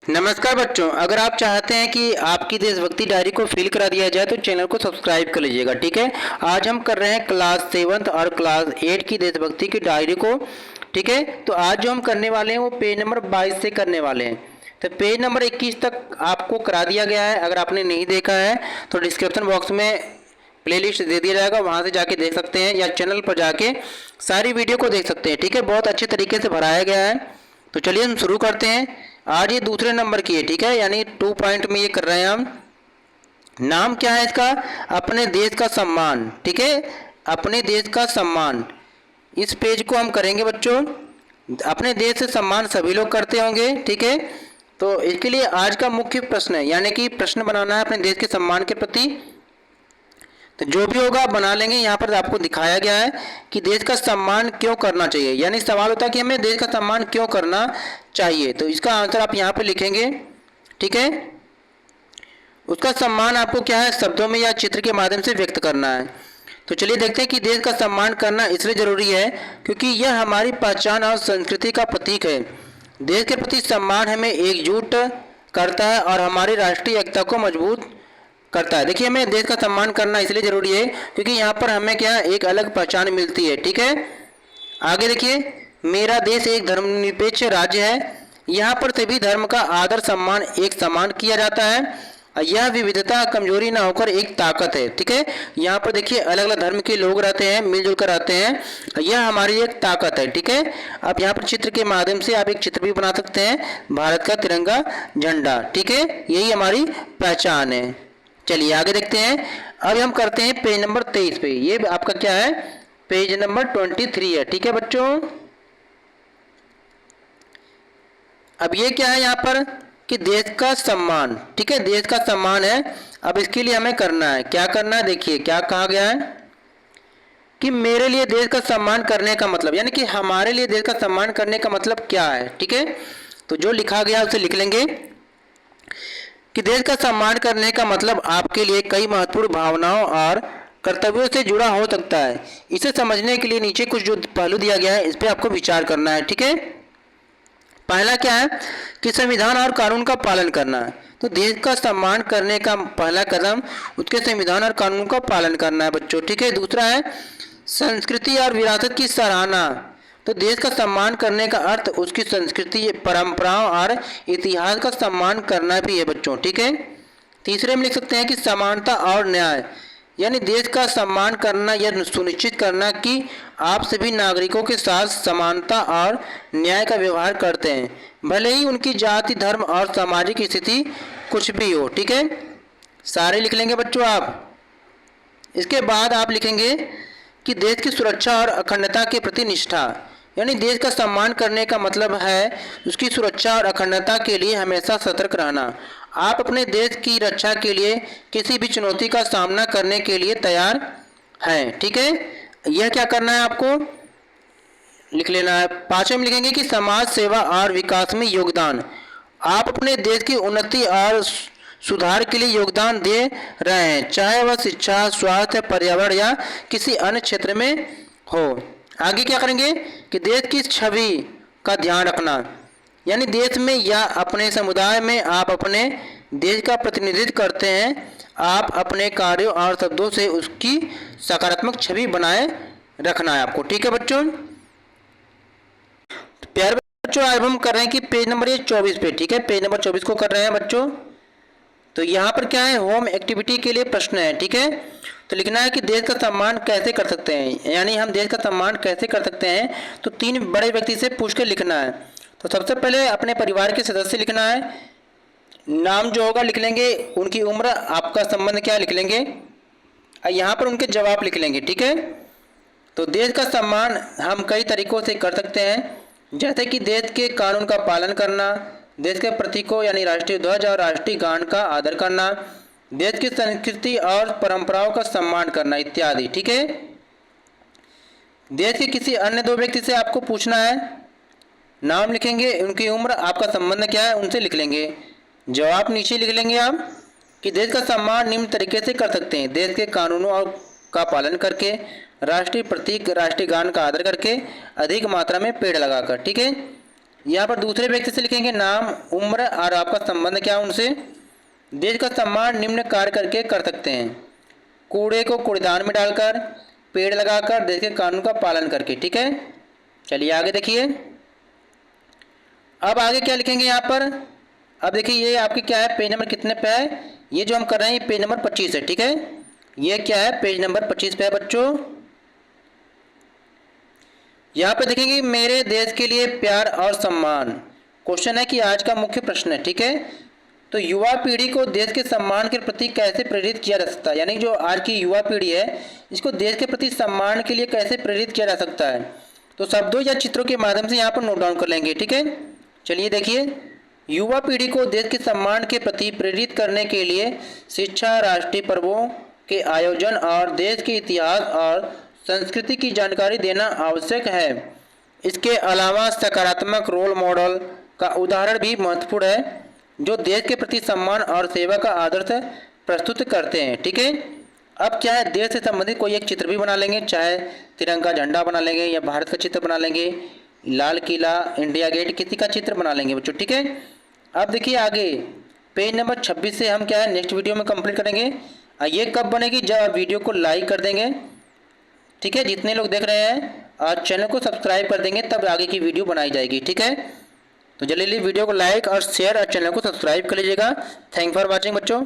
नमस्कार बच्चों, अगर आप चाहते हैं कि आपकी देशभक्ति डायरी को फिल करा दिया जाए तो चैनल को सब्सक्राइब कर लीजिएगा। ठीक है, आज हम कर रहे हैं क्लास 7 और क्लास 8 की देशभक्ति की डायरी को। ठीक है, तो आज जो हम करने वाले हैं वो पेज नंबर 22 से करने वाले हैं। तो पेज नंबर 21 तक आपको करा दिया गया है। अगर आपने नहीं देखा है तो डिस्क्रिप्शन बॉक्स में प्लेलिस्ट दे दिया जाएगा, वहाँ से जाके देख सकते हैं, या चैनल पर जाके सारी वीडियो को देख सकते हैं। ठीक है, बहुत अच्छे तरीके से भराया गया है। तो चलिए हम शुरू करते हैं। आज ये दूसरे नंबर की है। ठीक है, यानी 2 पॉइंट में ये कर रहे हैं हम। नाम क्या है इसका? अपने देश का सम्मान। ठीक है, अपने देश का सम्मान। इस पेज को हम करेंगे बच्चों। अपने देश से सम्मान सभी लोग करते होंगे। ठीक है, तो इसके लिए आज का मुख्य प्रश्न है, यानी कि प्रश्न बनाना है अपने देश के सम्मान के प्रति। तो जो भी होगा आप बना लेंगे। यहाँ पर आपको दिखाया गया है कि देश का सम्मान क्यों करना चाहिए, यानी सवाल होता है कि हमें देश का सम्मान क्यों करना चाहिए। तो इसका आंसर आप यहाँ पे लिखेंगे। ठीक है, उसका सम्मान आपको क्या है, शब्दों में या चित्र के माध्यम से व्यक्त करना है। तो चलिए देखते हैं कि देश का सम्मान करना इसलिए जरूरी है क्योंकि यह हमारी पहचान और संस्कृति का प्रतीक है। देश के प्रति सम्मान हमें एकजुट करता है और हमारी राष्ट्रीय एकता को मजबूत करता है। देखिए, हमें देश का सम्मान करना इसलिए जरूरी है क्योंकि यहाँ पर हमें क्या एक अलग पहचान मिलती है। ठीक है, आगे देखिए, मेरा देश एक धर्मनिरपेक्ष राज्य है। यहाँ पर सभी धर्म का आदर सम्मान एक समान किया जाता है। यह विविधता कमजोरी ना होकर एक ताकत है। ठीक है, यहाँ पर देखिए अलग अलग धर्म के लोग रहते हैं, मिलजुल कर रहते हैं, यह हमारी एक ताकत है। ठीक है, अब यहाँ पर चित्र के माध्यम से आप एक चित्र भी बना सकते हैं, भारत का तिरंगा झंडा। ठीक है, यही हमारी पहचान है। चलिए आगे देखते हैं। अब हम करते हैं पेज नंबर 23 पे। ये आपका क्या है, पेज नंबर 23 है। ठीक है बच्चों, अब ये क्या है यहाँ पर कि देश का सम्मान। ठीक है, देश का सम्मान है। अब इसके लिए हमें करना है, क्या करना है, देखिए क्या कहा गया है कि मेरे लिए देश का सम्मान करने का मतलब, यानी कि हमारे लिए देश का सम्मान करने का मतलब क्या है। ठीक है, तो जो लिखा गया उसे लिख लेंगे कि देश का सम्मान करने का मतलब आपके लिए कई महत्वपूर्ण भावनाओं और कर्तव्यों से जुड़ा हो सकता है। इसे समझने के लिए नीचे कुछ जो पहलू दिया गया है इस पर आपको विचार करना है। ठीक है, पहला क्या है कि संविधान और कानून का पालन करना है। तो देश का सम्मान करने का पहला कदम उसके संविधान और कानून का पालन करना है बच्चों। ठीक है, दूसरा है संस्कृति और विरासत की सराहना। तो देश का सम्मान करने का अर्थ उसकी संस्कृति, परंपराओं और इतिहास का सम्मान करना भी है बच्चों। ठीक है, तीसरे में लिख सकते हैं कि समानता और न्याय, यानी देश का सम्मान करना यह सुनिश्चित करना कि आप सभी नागरिकों के साथ समानता और न्याय का व्यवहार करते हैं, भले ही उनकी जाति, धर्म और सामाजिक स्थिति कुछ भी हो। ठीक है, सारे लिख लेंगे बच्चों आप। इसके बाद आप लिखेंगे कि देश की सुरक्षा और अखंडता के प्रति निष्ठा, यानी देश का सम्मान करने का मतलब है उसकी सुरक्षा और अखंडता के लिए हमेशा सतर्क रहना। आप अपने देश की रक्षा के लिए किसी भी चुनौती का सामना करने के लिए तैयार हैं। ठीक है, यह क्या करना है आपको लिख लेना है। पांचवें में लिखेंगे कि समाज सेवा और विकास में योगदान। आप अपने देश की उन्नति और सुधार के लिए योगदान दे रहे हैं, चाहे वह शिक्षा, स्वास्थ्य, पर्यावरण या किसी अन्य क्षेत्र में हो। आगे क्या करेंगे कि देश की छवि का ध्यान रखना, यानी देश में या अपने समुदाय में आप अपने देश का प्रतिनिधित्व करते हैं। आप अपने कार्यों और शब्दों से उसकी सकारात्मक छवि बनाए रखना है आपको। ठीक है बच्चों, प्यारे बच्चों अब हम कर रहे हैं कि पेज नंबर ये 24 पे। ठीक है, पेज नंबर 24 को कर रहे हैं बच्चों। तो यहाँ पर क्या है, होम एक्टिविटी के लिए प्रश्न है। ठीक है, तो लिखना है कि देश का सम्मान कैसे कर सकते हैं, यानी हम देश का सम्मान कैसे कर सकते हैं। तो 3 बड़े व्यक्ति से पूछ कर लिखना है। तो सबसे पहले अपने परिवार के सदस्य लिखना है, नाम जो होगा लिख लेंगे, उनकी उम्र, आपका संबंध क्या लिख लेंगे, यहाँ पर उनके जवाब लिख लेंगे। ठीक है, तो देश का सम्मान हम कई तरीकों से कर सकते हैं, जैसे कि देश के कानून का पालन करना, देश के प्रतीकों यानी राष्ट्रीय ध्वज और राष्ट्रीय गान का आदर करना, देश की संस्कृति और परंपराओं का सम्मान करना इत्यादि। ठीक है, देश के किसी अन्य 2 व्यक्ति से आपको पूछना है, नाम लिखेंगे, उनकी उम्र, आपका संबंध क्या है, उनसे लिख लेंगे। जवाब नीचे लिख लेंगे आप कि देश का सम्मान निम्न तरीके से कर सकते हैं, देश के कानूनों और का पालन करके, राष्ट्रीय प्रतीक, राष्ट्रीय गान का आदर करके, अधिक मात्रा में पेड़ लगाकर। ठीक है, यहाँ पर दूसरे व्यक्ति से लिखेंगे नाम, उम्र और आपका संबंध क्या है उनसे। देश का सम्मान निम्न कार्य करके कर सकते हैं: कूड़े को कूड़ेदान में डालकर, पेड़ लगाकर, देश के कानून का पालन करके। ठीक है, चलिए आगे देखिए। अब आगे क्या लिखेंगे यहाँ पर, अब देखिए ये आपके क्या है, पेज नंबर कितने पे है, ये जो हम कर रहे हैं ये पेज नंबर 25 है। ठीक है, ये क्या है, पेज नंबर 25 पे है बच्चों। यहाँ पे देखेंगे मेरे देश के लिए प्यार और सम्मान, क्वेश्चन है कि आज का मुख्य प्रश्न है। ठीक है, तो युवा पीढ़ी को देश के सम्मान के प्रति कैसे प्रेरित किया जा सकता है, यानी जो आज की युवा पीढ़ी है इसको देश के प्रति सम्मान के लिए कैसे प्रेरित किया जा सकता है, तो शब्दों या चित्रों के माध्यम से यहाँ पर नोट डाउन कर लेंगे। ठीक है, चलिए देखिए, युवा पीढ़ी को देश के सम्मान के प्रति प्रेरित करने के लिए शिक्षा, राष्ट्रीय पर्वों के आयोजन और देश के इतिहास और संस्कृति की जानकारी देना आवश्यक है। इसके अलावा सकारात्मक रोल मॉडल का उदाहरण भी महत्वपूर्ण है जो देश के प्रति सम्मान और सेवा का आदर्श प्रस्तुत करते हैं। ठीक है, अब क्या है, देश से संबंधित कोई एक चित्र भी बना लेंगे, चाहे तिरंगा झंडा बना लेंगे या भारत का चित्र बना लेंगे, लाल किला, इंडिया गेट, किसी का चित्र बना लेंगे बच्चों। ठीक है, अब देखिए आगे पेज नंबर 26 से हम क्या है नेक्स्ट वीडियो में कंप्लीट करेंगे। ये कब बनेगी, जब आप वीडियो को लाइक कर देंगे। ठीक है, जितने लोग देख रहे हैं और चैनल को सब्सक्राइब कर देंगे तब आगे की वीडियो बनाई जाएगी। ठीक है, तो जल्दी वीडियो को लाइक और शेयर और चैनल को सब्सक्राइब कर लीजिएगा। थैंक फॉर वॉचिंग बच्चों।